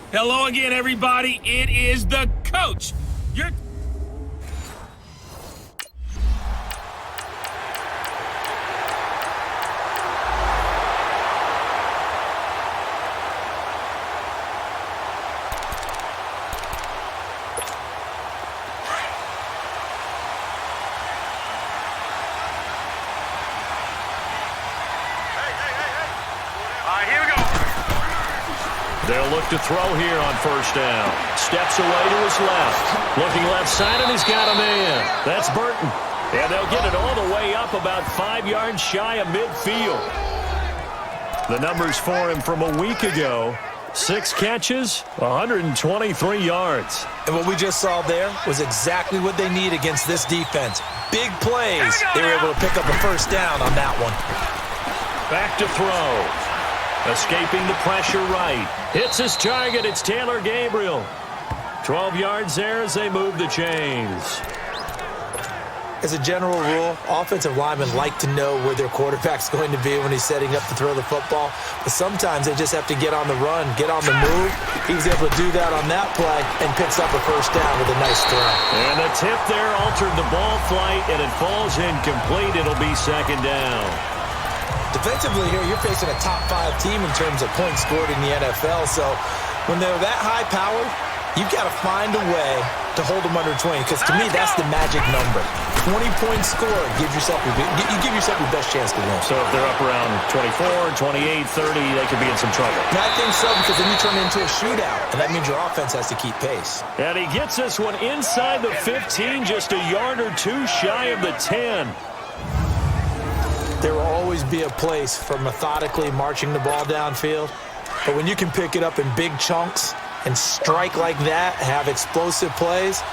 Hello again, everybody. It is the coach. You're... Here we go. They'll look to throw here on first down. Steps away to his left. Looking left side, and he's got a man. That's Burton. And they'll get it all the way up about 5 yards shy of midfield. The numbers for him from a week ago. 6 catches, 123 yards. And what we just saw there was exactly what they need against this defense. Big plays. They were able to pick up a first down on that one. Back to throw. Escaping the pressure right. Hits his target. It's Taylor Gabriel. 12 yards there as they move the chains. As a general rule, offensive linemen like to know where their quarterback's going to be when he's setting up to throw the football. But sometimes they just have to get on the run, get on the move. He was able to do that on that play and picks up a first down with a nice throw. And the tip there altered the ball flight, and it falls incomplete. It'll be second down. Defensively here, you're facing a top 5 team in terms of points scored in the NFL. So when they're that high-powered, you've got to find a way to hold them under 20. Because to me, that's the magic number. 20-point score. You give yourself your best chance to win. So if they're up around 24, 28, 30, they could be in some trouble. And I think so, because then you turn it into a shootout. And that means your offense has to keep pace. And he gets this one inside the 15, just a yard or two shy of the 10. There will always be a place for methodically marching the ball downfield. But when you can pick it up in big chunks and strike like that, have explosive plays,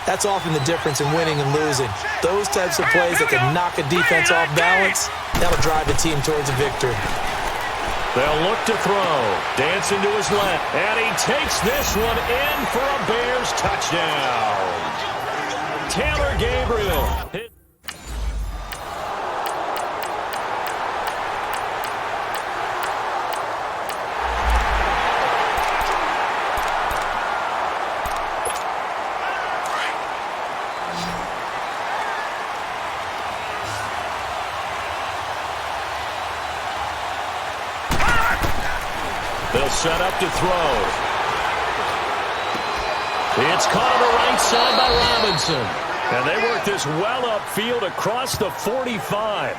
that's often the difference in winning and losing. Those types of plays that can knock a defense off balance, that'll drive the team towards a victory. They'll look to throw. Dancing to his left. And he takes this one in for a Bears touchdown. Taylor Gabriel. They'll set up to throw. It's caught on the right side by Robinson. And they work this well upfield across the 45.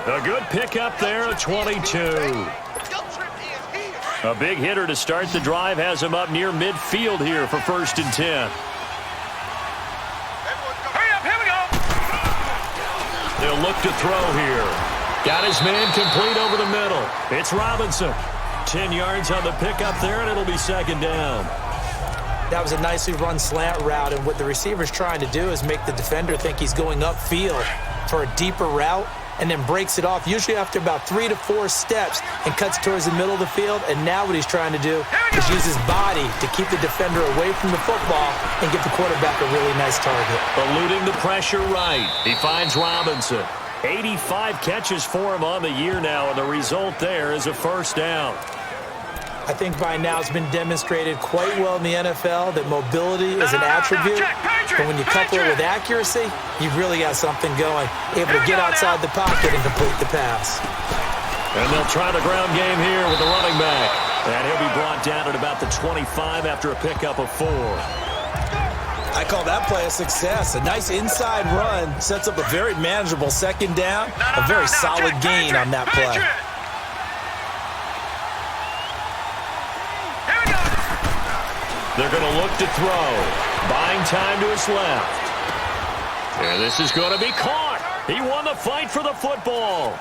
A good pickup there at 22. A big hitter to start the drive has him up near midfield here for 1st and 10. Hurry up, here we go. They'll look to throw here. Got his man complete over the middle. It's Robinson. 10 yards on the pickup there, and it'll be second down. That was a nicely run slant route, and what the receiver's trying to do is make the defender think he's going upfield for a deeper route, and then breaks it off, usually after about 3 to 4 steps, and cuts towards the middle of the field. And now what he's trying to do is use his body to keep the defender away from the football and give the quarterback a really nice target. Eluding the pressure right. He finds Robinson. 85 catches for him on the year now, and the result there is a first down. I think by now it's been demonstrated quite well in the NFL that mobility is an attribute, but when you couple it with accuracy, you've really got something going, able to get outside the pocket and complete the pass. And they'll try the ground game here with the running back. And he'll be brought down at about the 25 after a pickup of 4. I call that play a success. A nice inside run sets up a very manageable second down, a very solid gain on that play. They're going to look to throw. Buying time to his left. And this is going to be caught. He won the fight for the football.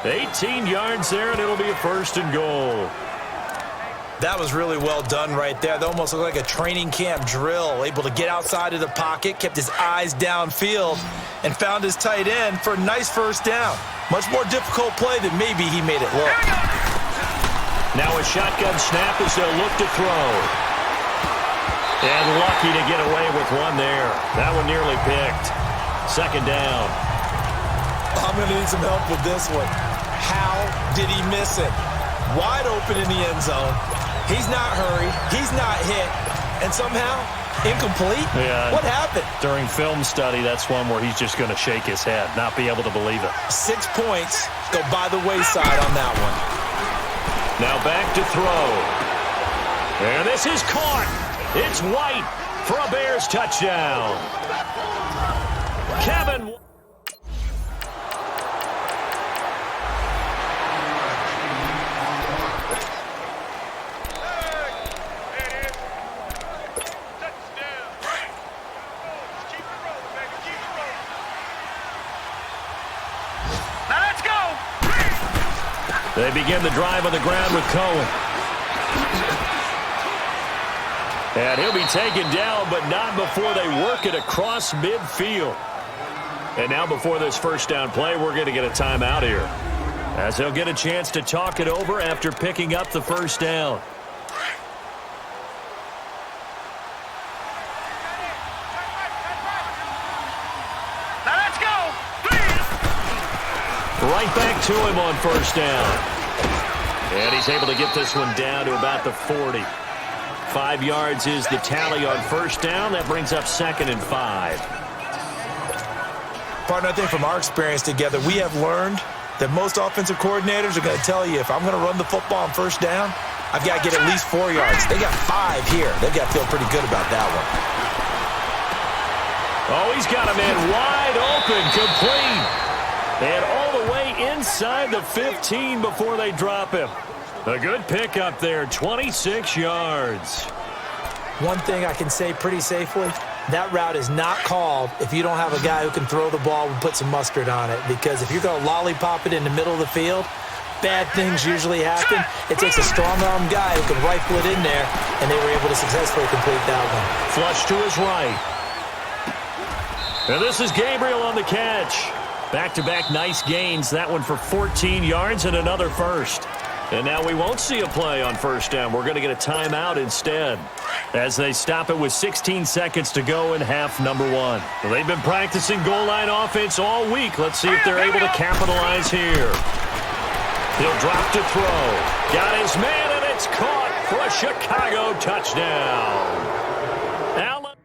18 yards there, and it'll be a first and goal. That was really well done right there. That almost looked like a training camp drill. Able to get outside of the pocket, kept his eyes downfield, and found his tight end for a nice first down. Much more difficult play than maybe he made it look. Now a shotgun snap as they'll look to throw. And lucky to get away with one there. That one nearly picked. Second down. I'm going to need some help with this one. How did he miss it? Wide open in the end zone. He's not hurried. He's not hit. And somehow, incomplete? Yeah. What happened? During film study, that's one where he's just going to shake his head, not be able to believe it. 6 points go by the wayside on that one. Now back to throw. And this is caught. It's White for a Bears touchdown. Kevin. Now let's go. They begin the drive on the ground with Cohen. And he'll be taken down, but not before they work it across midfield. And now before this first down play, we're going to get a timeout here, as they'll get a chance to talk it over after picking up the first down. Now let's go. Right back to him on first down. And he's able to get this one down to about the 40. 5 yards is the tally on first down. That brings up 2nd and 5. Partner, I think from our experience together, we have learned that most offensive coordinators are going to tell you, if I'm going to run the football on first down, I've got to get at least 4 yards. They got 5 here. They've got to feel pretty good about that one. Oh, he's got a man wide open, complete. And all the way inside the 15 before they drop him. A good pickup there, 26 yards. One thing I can say pretty safely, that route is not called if you don't have a guy who can throw the ball and put some mustard on it. Because if you're going to lollipop it in the middle of the field, bad things usually happen. It takes a strong-arm guy who can rifle it in there, and they were able to successfully complete that one. Flush to his right. And this is Gabriel on the catch. Back-to-back nice gains. That one for 14 yards and another first. And now we won't see a play on first down. We're going to get a timeout instead, as they stop it with 16 seconds to go in half number 1. Well, they've been practicing goal line offense all week. Let's see if they're able to capitalize here. He'll drop to throw. Got his man, and it's caught for a Chicago touchdown. Allen.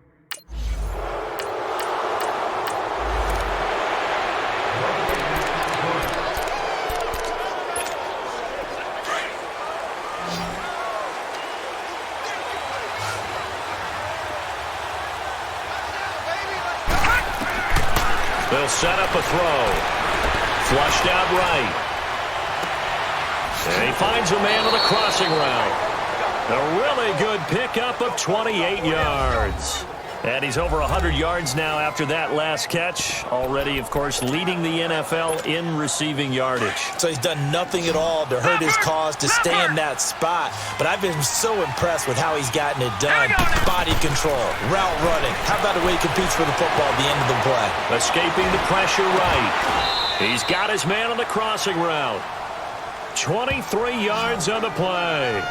They'll set up a throw. Flushed out right. And he finds a man on the crossing route. A really good pickup of 28 yards. And he's over 100 yards now after that last catch. Already, of course, leading the NFL in receiving yardage. So he's done nothing at all to hurt his cause to stay in that spot. But I've been so impressed with how he's gotten it done. Body control, route running. How about the way he competes for the football at the end of the play? Escaping the pressure right. He's got his man on the crossing route. 23 yards on the play.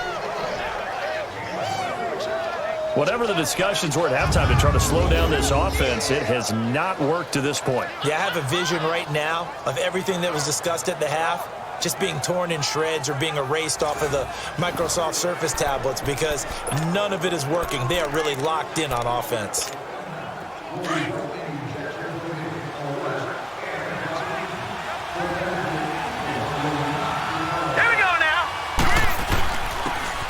Whatever the discussions were at halftime to try to slow down this offense, it has not worked to this point. Yeah, I have a vision right now of everything that was discussed at the half just being torn in shreds or being erased off of the Microsoft Surface tablets because none of it is working. They are really locked in on offense. Here we go now.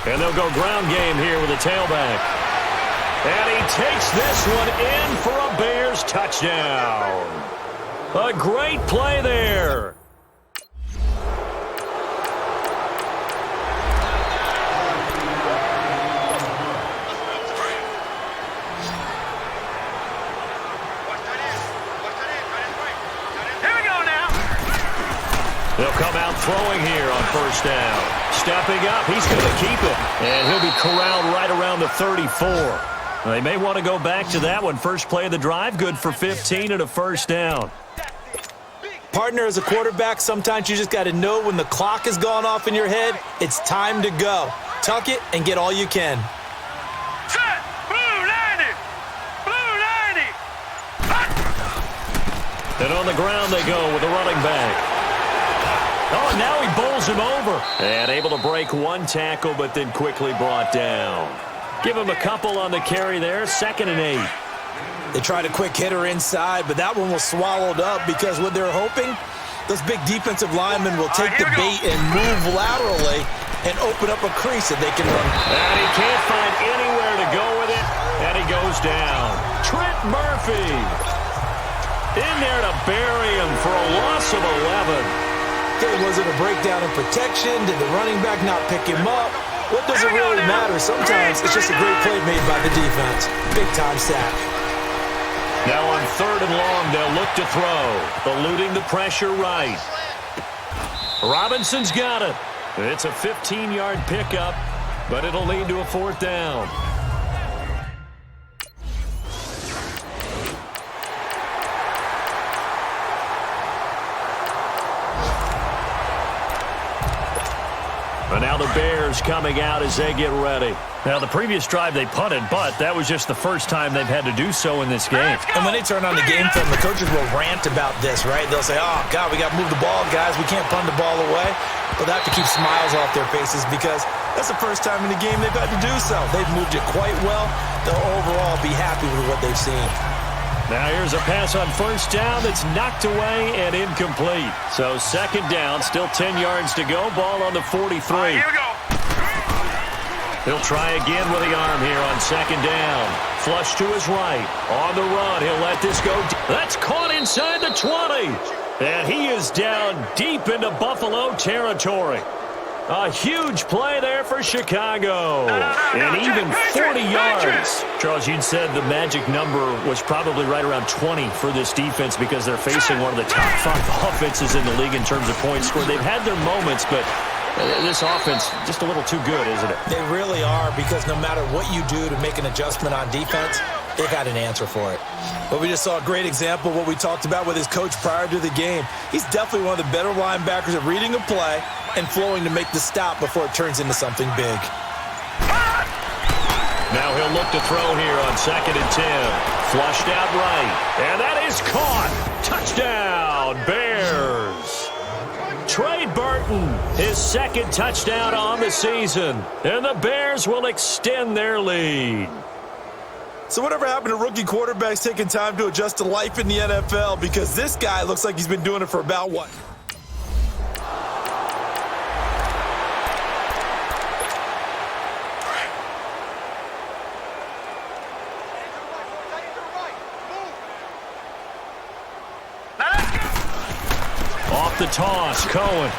And they'll go ground game here with a tailback. And he takes this one in for a Bears touchdown. A great play there. They'll come out throwing here on first down. Stepping up, he's going to keep it. And he'll be corralled right around the 34. They may want to go back to that one. First play of the drive, good for 15 and a first down. Partner, as a quarterback, sometimes you just got to know when the clock has gone off in your head, it's time to go. Tuck it and get all you can. Set. Blue 90. Blue 90. And on the ground they go with the running back. Oh, and now he bowls him over. And able to break one tackle, but then quickly brought down. Give him a couple on the carry there, 2nd and 8. They tried a quick hitter inside, but that one was swallowed up because what they're hoping, those big defensive linemen will take the bait and move laterally and open up a crease that they can run. And he can't find anywhere to go with it, and he goes down. Trent Murphy in there to bury him for a loss of 11. Okay, was it a breakdown in protection? Did the running back not pick him up? What does it really matter? Sometimes it's just a great play made by the defense. Big-time sack. Now on 3rd and long, they'll look to throw. Eluding the pressure right. Robinson's got it. It's a 15-yard pickup, but it'll lead to a 4th down. But now the Bears coming out as they get ready. Now, the previous drive they punted, but that was just the first time they've had to do so in this game. And when they turn on the game film, the coaches will rant about this, right? They'll say, oh, God, we got to move the ball, guys. We can't punt the ball away. But they have to keep smiles off their faces because that's the first time in the game they've had to do so. They've moved it quite well. They'll overall be happy with what they've seen. Now here's a pass on first down that's knocked away and incomplete. So 2nd down, still 10 yards to go. Ball on the 43. Here we go. He'll try again with the arm here on 2nd down. Flush to his right. On the run, he'll let this go. That's caught inside the 20. And he is down deep into Buffalo territory. A huge play there for Chicago. And even 40 yards. Charles, you'd said the magic number was probably right around 20 for this defense because they're facing one of the top 5 offenses in the league in terms of points scored. They've had their moments, but this offense just a little too good, isn't it? They really are because no matter what you do to make an adjustment on defense, they've got an answer for it. But we just saw a great example of what we talked about with his coach prior to the game. He's definitely one of the better linebackers at reading a play and flowing to make the stop before it turns into something big. Now he'll look to throw here on 2nd and 10. Flushed out right. And that is caught. Touchdown, Bears. Trey Burton, his 2nd touchdown on the season. And the Bears will extend their lead. So whatever happened to rookie quarterbacks taking time to adjust to life in the NFL? Because this guy looks like he's been doing it for about what? Off the toss, Cohen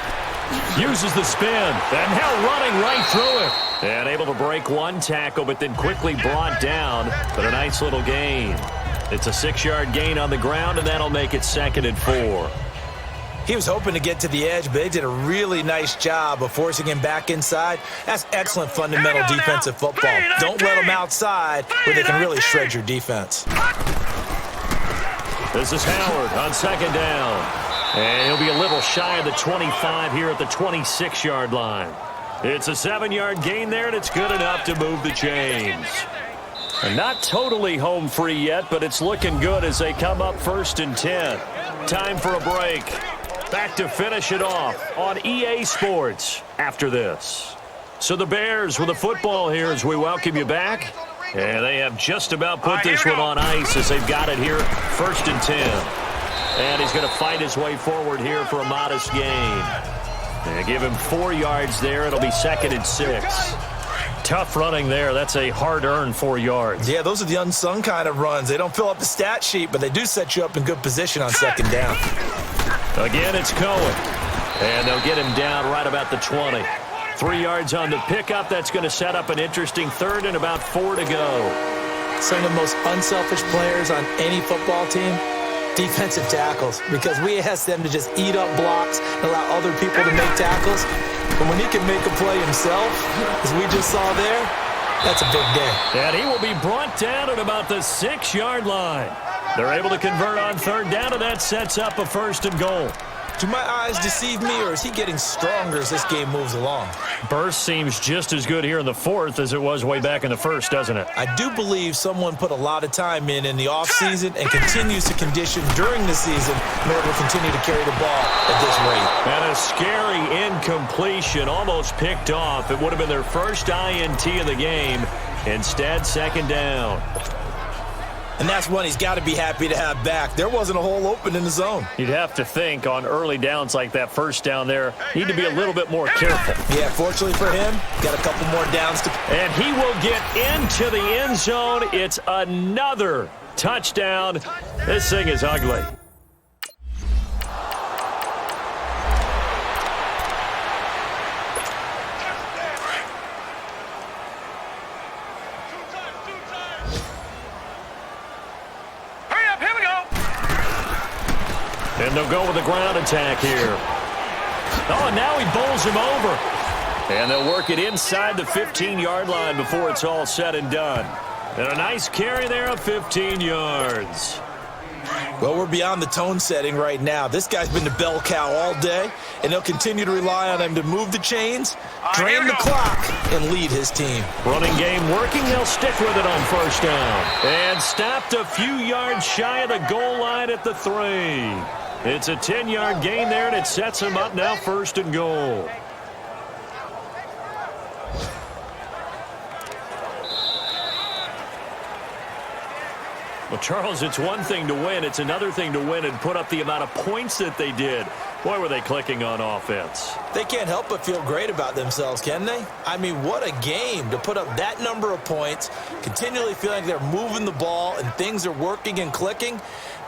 uses the spin, and now running right through it. And able to break one tackle, but then quickly brought down. But a nice little gain. It's a 6-yard gain on the ground, and that'll make it 2nd and 4. He was hoping to get to the edge, but they did a really nice job of forcing him back inside. That's excellent fundamental defensive football. Don't let them outside where they can really shred your defense. This is Howard on 2nd down. And he'll be a little shy of the 25 here at the 26-yard line. It's a 7-yard gain there, and it's good enough to move the chains. And not totally home free yet, but it's looking good as they come up 1st and 10. Time for a break. Back to finish it off on EA Sports after this. So the Bears with the football here as we welcome you back. And they have just about put this one on ice as they've got it here 1st and 10. And he's going to fight his way forward here for a modest gain. And give him 4 yards there. It'll be 2nd and 6. Tough running there. That's a hard-earned 4 yards. Yeah, those are the unsung kind of runs. They don't fill up the stat sheet, but they do set you up in good position on 2nd down. Again, it's Cohen. And they'll get him down right about the 20. 3 yards on the pickup. That's going to set up an interesting 3rd and about 4 to go. Some of the most unselfish players on any football team, defensive tackles, because we ask them to just eat up blocks and allow other people to make tackles. But when he can make a play himself, as we just saw there, that's a big day. And he will be brought down at about the 6-yard line. They're able to convert on 3rd down, and that sets up a 1st and goal. Do my eyes deceive me, or is he getting stronger as this game moves along? Burst seems just as good here in the 4th as it was way back in the 1st, doesn't it? I do believe someone put a lot of time in the offseason and continues to condition during the season in order to continue to carry the ball at this rate. And a scary incompletion, almost picked off. It would have been their first INT of the game. Instead, 2nd down. And that's one he's got to be happy to have back. There wasn't a hole open in the zone. You'd have to think on early downs like that 1st down there, need to be a little bit more careful. Yeah, fortunately for him, got a couple more downs to... And he will get into the end zone. It's another touchdown. This thing is ugly. And they'll go with a ground attack here. Oh, and now he bowls him over. And they'll work it inside the 15-yard line before it's all said and done. And a nice carry there of 15 yards. Well, we're beyond the tone setting right now. This guy's been the bell cow all day, and they'll continue to rely on him to move the chains, drain the clock, and lead his team. Running game working. They'll stick with it on 1st down. And stopped a few yards shy of the goal line at the 3. It's a 10-yard gain there, and it sets him up now 1st and goal. Well, Charles, it's one thing to win. It's another thing to win and put up the amount of points that they did. Boy, were they clicking on offense. They can't help but feel great about themselves, can they? I mean, what a game to put up that number of points, continually feeling like they're moving the ball and things are working and clicking.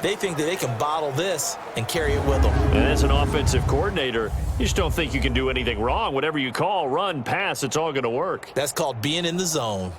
They think that they can bottle this and carry it with them. And as an offensive coordinator, you just don't think you can do anything wrong. Whatever you call, run, pass, it's all going to work. That's called being in the zone.